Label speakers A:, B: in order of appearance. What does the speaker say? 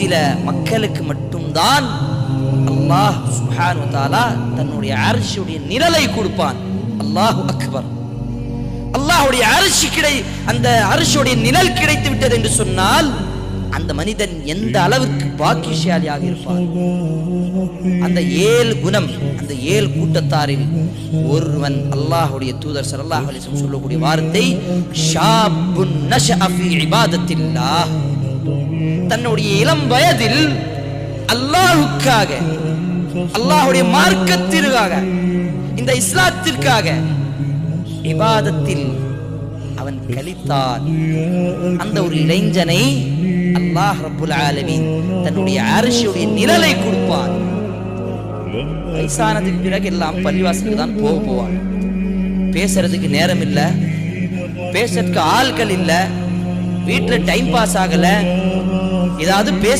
A: சில மக்களுக்கு மட்டும்தான் அல்லாஹ் சுப்ஹானஹு வ தஆலா தன்னுடைய அர்ஷுடைய நிழலை கொடுப்பான். அல்லாஹு அக்பர். அல்லாஹ்வுடைய அர்ஷ் அந்த அர்ஷுடைய நிழல் கிடைத்து விட்டது என்று சொன்னால் அந்த மனிதன் எந்த அளவுக்கு பாக்கியசாலியாக இருப்பான். அந்த 7 குணம், அந்த 7 கூட்டத்தாரில் ஒருவன் அல்லாஹ்வுடைய தூதர் ஸல்லல்லாஹு அலைஹி வஸல்லம் சொல்லக்கூடிய வார்த்தை ஷாபுன் நஷஅ ஃபீ இபாதத்தில்லாஹ். தன்னுடைய இளம் வயதில் அல்லாஹ்வுக்காக, அல்லாஹ்வுடைய மார்க்கத்திற்காக, இந்த இஸ்லாத்திற்காக இபாதத்தில் அவன் கழித்தான். அந்த ஒரு இளைஞனை அல்லாஹ் ரப்புல் ஆலமீன் தன்னுடைய அர்ஷுடைய நிழலை கொடுப்பான். வயசானதுக்கு பிறகு எல்லாம் பள்ளிவாசலுக்கு தான் போவான். பேசுறதுக்கு நேரம் இல்ல, பேசுறதுக்கு ஆட்கள் இல்ல, வீட்டுல டைம் பாஸ் ஆகல, ஏதாவது பேச